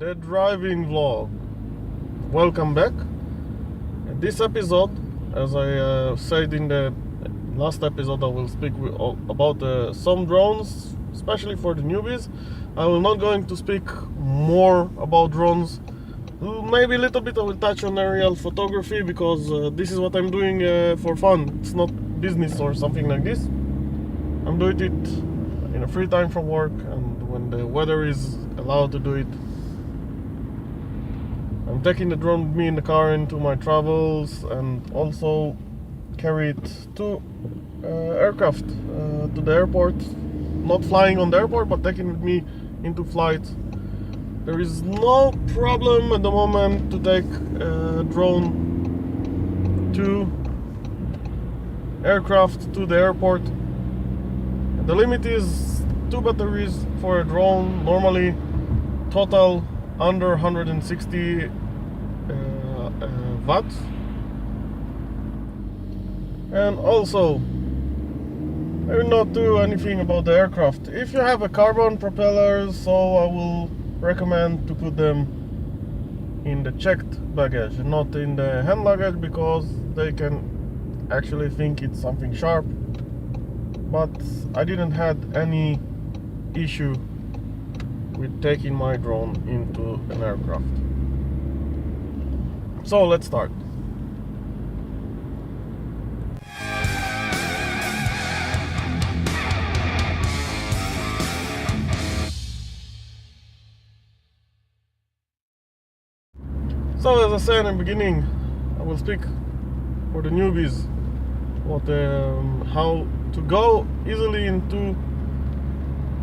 the driving vlog. Welcome back. In this episode, as I said in the last episode, I will speak about some drones, especially for the newbies. I will not going to speak more about drones. Maybe a little bit I will touch on aerial photography because this is what I'm doing for fun. It's not business or something like this. I'm doing it in a free time from work and when the weather is allowed to do it. I'm taking the drone with me in the car into my travels and also carry it to aircraft, to the airport. Not flying on the airport, but taking it with me into flight. There is no problem at the moment to take a drone to aircraft, to the airport. The limit is 2 batteries for a drone, normally total under 160 watts. And also, I will not do anything about the aircraft. If you have a carbon propellers, so I will recommend to put them in the checked baggage, not in the hand luggage, because they can actually think it's something sharp. But I didn't had any issue with taking my drone into an aircraft. So let's start. So as I said in the beginning, I will speak for the newbies about how to go easily into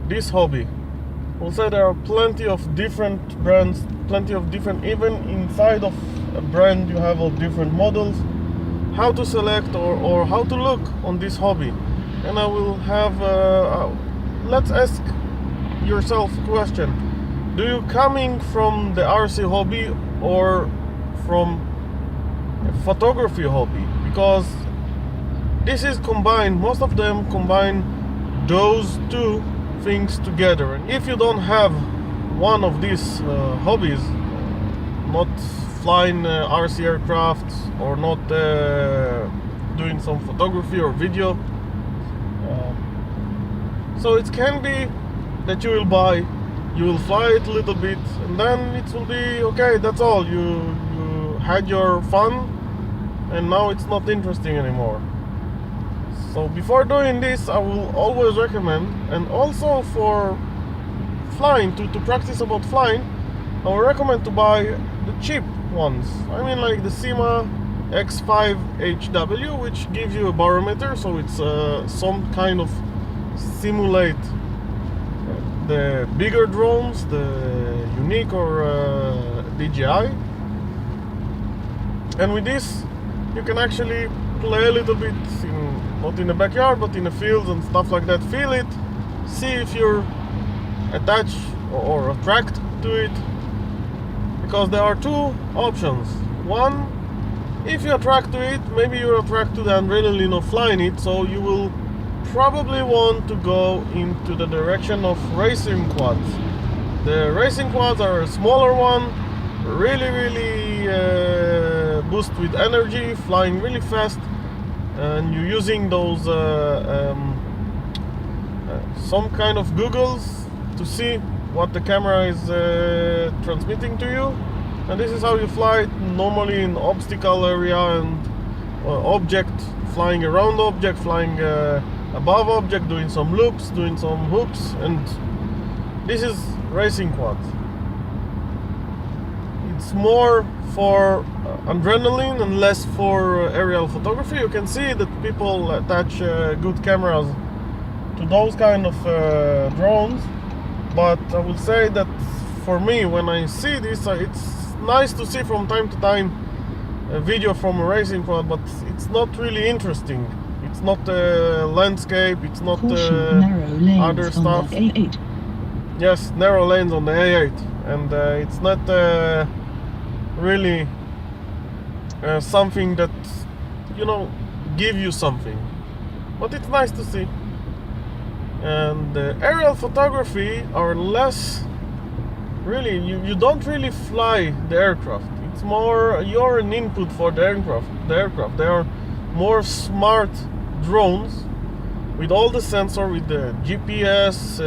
this hobby. We'll say there are plenty of different brands, plenty of different, even inside of a brand you have of different models, how to select or how to look on this hobby. And I will have, let's ask yourself a question. Do you coming from the RC hobby or from a photography hobby? Because this is combined, most of them combine those two things together. And if you don't have one of these hobbies, not flying RC aircraft or not doing some photography or video, so it can be that you will buy, you will fly it a little bit, and then it will be okay, that's all. You had your fun and now it's not interesting anymore. So before doing this, I will always recommend, and also for flying, to practice about flying, I will recommend to buy the cheap ones. I mean, like the Sima X5HW, which gives you a barometer, so it's some kind of simulate the bigger drones, the Unique or DJI. And with this, you can actually play a little bit not in the backyard, but in the fields and stuff like that. Feel it, see if you're attached or attracted to it, because there are two options. One, if you attract to it, maybe you're attracted to the adrenaline of flying it, so you will probably want to go into the direction of racing quads. The racing quads are a smaller one, really boost with energy, flying really fast, and you're using those some kind of goggles to see what the camera is transmitting to you. And this is how you fly it normally in obstacle area and object, flying around object, flying above object, doing some loops, doing some hoops. And this is racing quad. It's more for adrenaline and less for aerial photography. You can see that people attach good cameras to those kind of drones, but I would say that for me, when I see this, it's nice to see from time to time a video from a racing quad, but it's not really interesting. It's not landscape, it's not other stuff. Yes, narrow lanes on the A8, and it's not really something that, you know, give you something, but it's nice to see. And aerial photography are less really, you don't really fly the aircraft. It's more you're an input for the aircraft. They are more smart drones with all the sensor, with the GPS,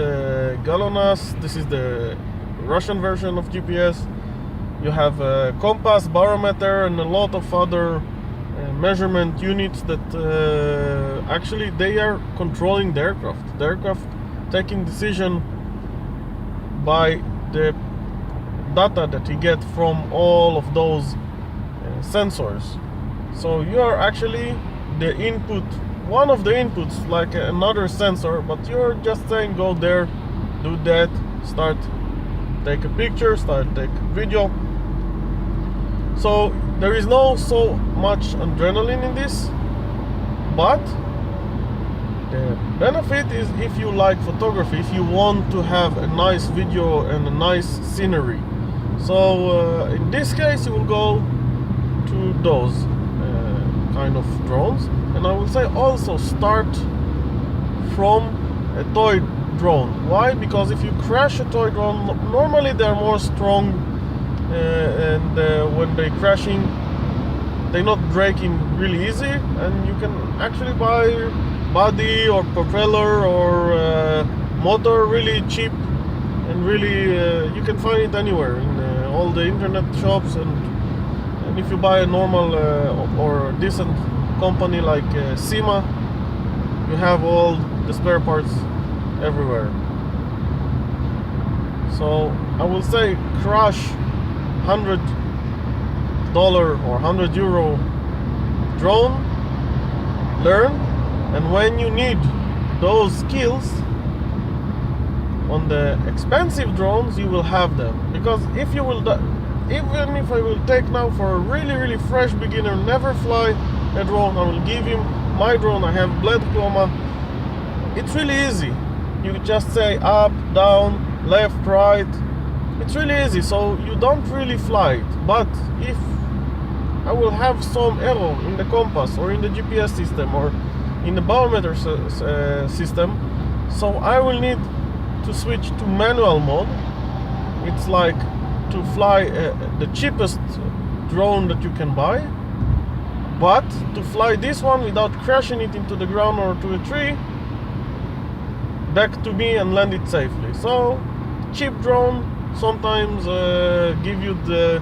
GLONASS. This is the Russian version of GPS. You have a compass, barometer, and a lot of other measurement units that actually they are controlling the aircraft. The aircraft taking decision by the data that you get from all of those sensors. So you are actually the input, one of the inputs, like another sensor, but you're just saying go there, do that, start, take a picture, start, take a video. So there is no so much adrenaline in this, but the benefit is if you like photography, if you want to have a nice video and a nice scenery. So in this case you will go to those kind of drones, and I will say also start from a toy drone. Why? Because if you crash a toy drone, normally they're more strong, and when they're crashing they're not breaking really easy, and you can actually buy body or propeller or motor really cheap, and really you can find it anywhere in all the internet shops, and if you buy a normal or decent company like SEMA, you have all the spare parts everywhere. So I will say crash $100 or €100 drone, learn, and when you need those skills on the expensive drones, you will have them. Because if you will, even if I will take now for a really fresh beginner, never fly a drone, I will give him my drone. I have blade diploma. It's really easy. You just say up, down, left, right. It's really easy, so you don't really fly it. But if I will have some error in the compass or in the GPS system or in the barometer system, so I will need to switch to manual mode. It's like to fly the cheapest drone that you can buy, but to fly this one without crashing it into the ground or to a tree, back to me and land it safely. So cheap drone sometimes give you the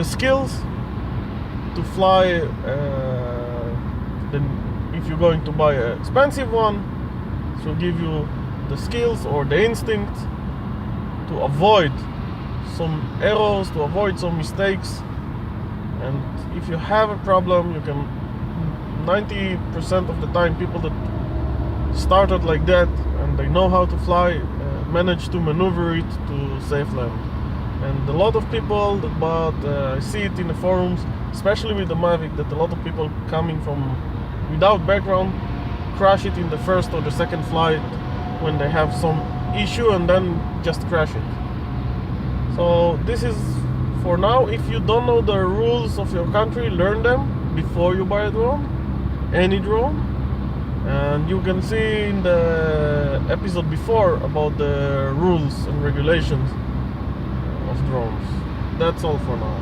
skills to fly. Then if you're going to buy an expensive one, it will give you the skills or the instinct to avoid some errors, to avoid some mistakes. And if you have a problem, you can 90% of the time people that started like that and they know how to fly manage to maneuver it to safe land. And a lot of people that I see it in the forums, especially with the Mavic, that a lot of people coming from without background crash it in the first or the second flight when they have some issue and then just crash it. So this is for now. If you don't know the rules of your country, learn them before you buy a drone, any drone. And you can see in the episode before about the rules and regulations of drones. That's all for now.